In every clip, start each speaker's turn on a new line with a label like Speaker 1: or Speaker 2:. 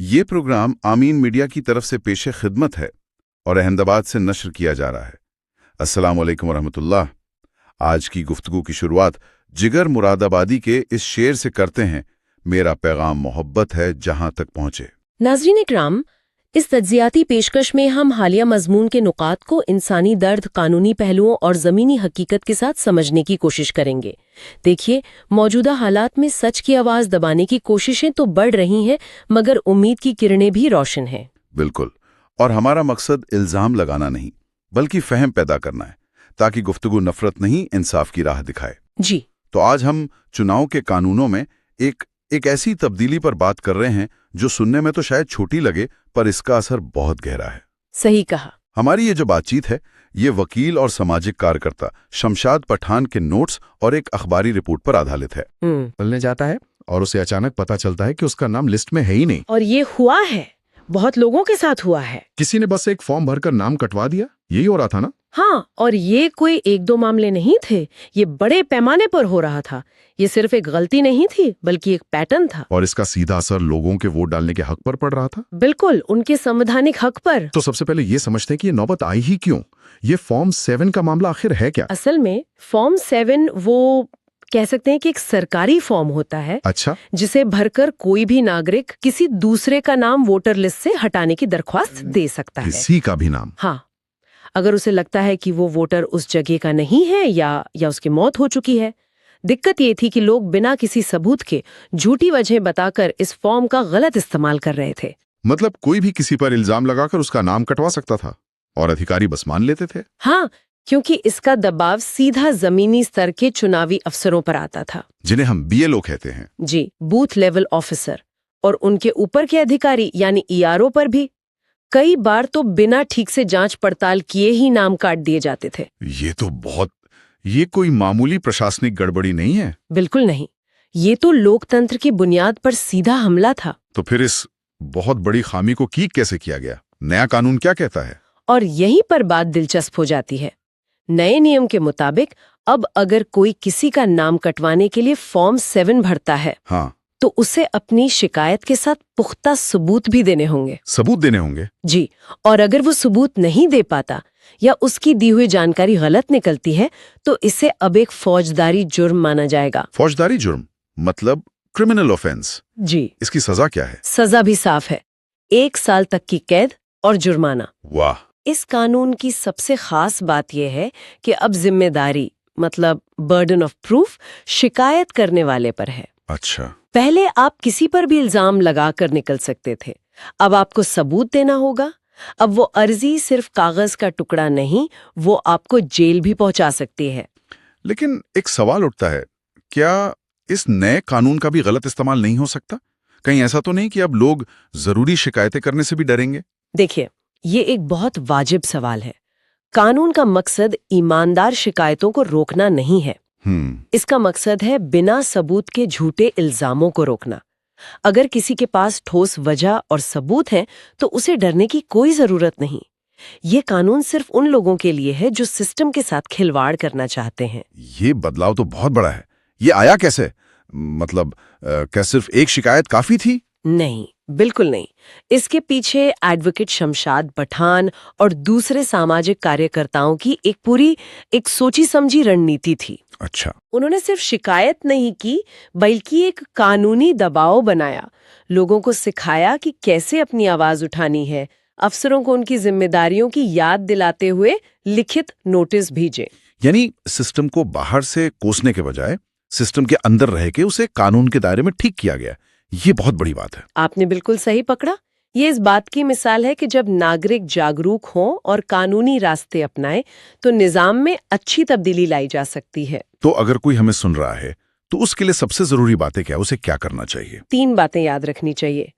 Speaker 1: ये प्रोग्राम आमीन मीडिया की तरफ से पेशे खिदमत है और अहमदाबाद से नश्र किया जा रहा है। अस्सलाम वालेकुम वरहमतुल्लाह। आज की गुफ्तगू की शुरुआत जिगर मुरादाबादी के इस शेर से करते हैं, मेरा पैगाम मोहब्बत है जहां तक पहुंचे।
Speaker 2: नाज़रीन इकराम, इस तज्जियाती पेशकश में हम हालिया मजमून के नुकात को इंसानी दर्द, कानूनी पहलुओं और ज़मीनी हकीकत के साथ समझने की कोशिश करेंगे। देखिए, मौजूदा हालात में सच की आवाज़ दबाने की कोशिशें तो बढ़ रही हैं, मगर उम्मीद की किरणें भी रोशन हैं।
Speaker 1: बिल्कुल, और हमारा मकसद इल्ज़ाम लगाना नहीं बल्कि फ़हम पैदा करना है, ताकि गुफ्तगू नफरत नहीं इंसाफ की राह दिखाए।
Speaker 2: जी,
Speaker 1: तो आज हम चुनाव के कानूनों में एक ऐसी तब्दीली पर बात कर रहे हैं जो सुनने में तो शायद छोटी लगे, पर इसका असर बहुत गहरा है।
Speaker 2: सही कहा।
Speaker 1: हमारी ये जो बातचीत है, ये वकील और सामाजिक कार्यकर्ता शमशाद पठान के नोट्स और एक अखबारी रिपोर्ट पर आधारित है।
Speaker 3: मिलने जाता है और उसे अचानक पता चलता है कि उसका नाम लिस्ट में है ही नहीं।
Speaker 2: और ये हुआ है, बहुत लोगों के साथ हुआ है।
Speaker 3: किसी ने बस एक फॉर्म भरकर नाम कटवा दिया, यही हो रहा था ना?
Speaker 2: हाँ, और ये कोई एक दो मामले नहीं थे, ये बड़े पैमाने पर हो रहा था। ये सिर्फ एक गलती नहीं थी, बल्कि एक पैटर्न था।
Speaker 3: और इसका सीधा असर लोगों के वोट डालने के हक पर पड़ रहा था।
Speaker 2: बिल्कुल, उनके संवैधानिक हक पर।
Speaker 3: तो सबसे पहले ये समझते हैं कि ये नौबत आई ही क्यों? ये फॉर्म 7 का मामला आखिर है क्या?
Speaker 2: असल में फॉर्म 7 वो कह सकते हैं कि एक सरकारी फॉर्म होता है।
Speaker 3: अच्छा,
Speaker 2: जिसे भरकर कोई भी नागरिक किसी दूसरे का नाम वोटर लिस्ट से हटाने की दरख्वास्त दे सकता है।
Speaker 3: किसी का भी नाम?
Speaker 2: हाँ, अगर उसे लगता है कि वो वोटर उस जगह का नहीं है या उसकी मौत हो चुकी है। दिक्कत ये थी कि लोग बिना किसी सबूत के झूठी वजह बताकर इस फॉर्म का गलत इस्तेमाल कर रहे थे।
Speaker 3: मतलब कोई भी किसी पर इल्जाम लगाकर उसका नाम कटवा सकता था और अधिकारी बस मान लेते थे।
Speaker 2: हाँ, क्योंकि इसका दबाव सीधा जमीनी स्तर के चुनावी अफसरों पर आता था,
Speaker 3: जिन्हें हम बीएलओ कहते हैं।
Speaker 2: जी, बूथ लेवल ऑफिसर, और उनके ऊपर के अधिकारी यानी ईआरओ पर भी। कई बार तो बिना ठीक से जांच पड़ताल किए ही नाम काट दिए जाते थे।
Speaker 3: ये कोई मामूली प्रशासनिक गड़बड़ी नहीं है।
Speaker 2: बिल्कुल नहीं, ये तो लोकतंत्र की बुनियाद पर सीधा हमला था।
Speaker 3: तो फिर इस बहुत बड़ी खामी को ठीक कैसे किया गया? नया कानून क्या कहता है?
Speaker 2: और यहीं पर बात दिलचस्प हो जाती है। नए नियम के मुताबिक अब अगर कोई किसी का नाम कटवाने के लिए फॉर्म 7 भरता है,
Speaker 3: हाँ,
Speaker 2: तो उसे अपनी शिकायत के साथ पुख्ता सबूत भी देने होंगे।
Speaker 3: सबूत देने होंगे?
Speaker 2: जी, और अगर वो सबूत नहीं दे पाता या उसकी दी हुई जानकारी गलत निकलती है, तो इसे अब एक फौजदारी जुर्म माना जाएगा।
Speaker 3: फौजदारी जुर्म मतलब क्रिमिनल ऑफेंस?
Speaker 2: जी,
Speaker 3: इसकी सजा क्या है?
Speaker 2: सजा भी साफ है, 1 साल तक की कैद और जुर्माना।
Speaker 3: वाह!
Speaker 2: इस कानून की सबसे खास बात यह है कि अब जिम्मेदारी मतलब बर्डन ऑफ प्रूफ शिकायत करने वाले पर है।
Speaker 3: अच्छा,
Speaker 2: पहले आप किसी पर भी इल्जाम लगाकर निकल सकते थे, अब आपको सबूत देना होगा। अब वो अर्जी सिर्फ कागज का टुकड़ा नहीं, वो आपको जेल भी पहुंचा सकती है।
Speaker 3: लेकिन एक सवाल उठता है, क्या इस नए कानून का भी गलत इस्तेमाल नहीं हो सकता? कहीं ऐसा तो नहीं कि अब लोग जरूरी शिकायतें करने से भी डरेंगे?
Speaker 2: देखिए, ये एक बहुत वाजिब सवाल है। कानून का मकसद ईमानदार शिकायतों को रोकना नहीं है। इसका मकसद है बिना सबूत के झूठे इल्जामों को रोकना। अगर किसी के पास ठोस वजह और सबूत हैं, तो उसे डरने की कोई जरूरत नहीं। ये कानून सिर्फ उन लोगों के लिए है जो सिस्टम के साथ खिलवाड़ करना चाहते हैं।
Speaker 3: ये बदलाव तो बहुत बड़ा है। ये आया कैसे? मतलब क्या सिर्फ एक शिकायत काफी थी?
Speaker 2: नहीं, बिल्कुल नहीं। इसके पीछे एडवोकेट शमशाद पठान और दूसरे सामाजिक कार्यकर्ताओं की एक सोची समझी रणनीति थी।
Speaker 3: अच्छा,
Speaker 2: उन्होंने सिर्फ शिकायत नहीं की, बल्कि एक कानूनी दबाव बनाया। लोगों को सिखाया कि कैसे अपनी आवाज उठानी है। अफसरों को उनकी जिम्मेदारियों की याद दिलाते हुए लिखित नोटिस भेजे।
Speaker 3: यानी सिस्टम को बाहर से कोसने के बजाय सिस्टम के अंदर रह के उसे कानून के दायरे में ठीक किया गया। ये बहुत बड़ी बात है।
Speaker 2: आपने बिल्कुल सही पकड़ा। ये इस बात की मिसाल है कि जब नागरिक जागरूक हों और कानूनी रास्ते अपनाएं, तो निजाम में अच्छी तब्दीली लाई जा सकती है।
Speaker 3: तो अगर कोई हमें सुन रहा है, तो उसके लिए सबसे जरूरी बातें क्या? उसे क्या करना चाहिए?
Speaker 2: 3 बातें याद रखनी चाहिए।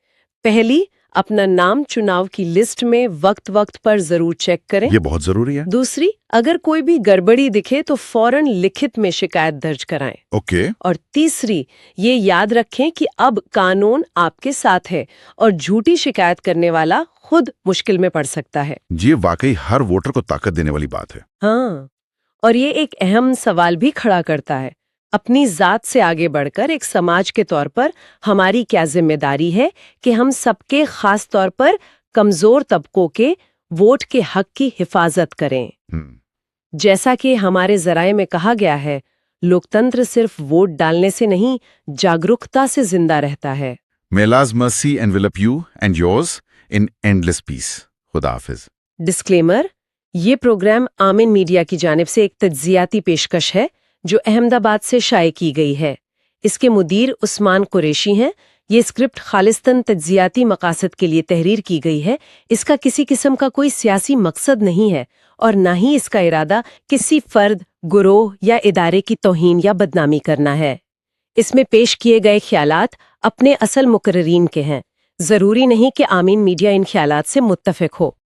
Speaker 2: पहली, अपना नाम चुनाव की लिस्ट में वक्त वक्त पर जरूर चेक करें।
Speaker 3: ये बहुत जरूरी है।
Speaker 2: दूसरी, अगर कोई भी गड़बड़ी दिखे तो फौरन लिखित में शिकायत दर्ज कराएं।
Speaker 3: ओके।
Speaker 2: और तीसरी, ये याद रखें कि अब कानून आपके साथ है और झूठी शिकायत करने वाला खुद मुश्किल में पड़ सकता है।
Speaker 3: ये वाकई हर वोटर को ताकत देने वाली बात है।
Speaker 2: हाँ, और ये एक अहम सवाल भी खड़ा करता है। अपनी जात से आगे बढ़कर एक समाज के तौर पर हमारी क्या जिम्मेदारी है कि हम सबके खास तौर पर कमजोर तबकों के वोट के हक की हिफाजत करें। जैसा कि हमारे ज़राए में कहा गया है, लोकतंत्र सिर्फ वोट डालने से नहीं, जागरूकता से जिंदा रहता है।
Speaker 3: May Allah's mercy envelop you and yours in endless peace. खुदा हाफिज।
Speaker 2: डिस्क्लेमर, ये प्रोग्राम आमिन मीडिया की जानिब से एक तज्जियाती पेशकश है जो अहमदाबाद से शाये की गई है। इसके मुदीर उस्मान कुरैशी हैं। ये स्क्रिप्ट खालिस्तन तज्जियाती मकासद के लिए तहरीर की गई है। इसका किसी किस्म का कोई सियासी मकसद नहीं है और ना ही इसका इरादा किसी फर्द, गुरोह या इदारे की तौहीन या बदनामी करना है। इसमें पेश किए गए ख्यालात अपने असल मुकर्रीन के हैं। जरूरी नहीं कि आमीन मीडिया इन ख्यालात से मुत्तफिक हो।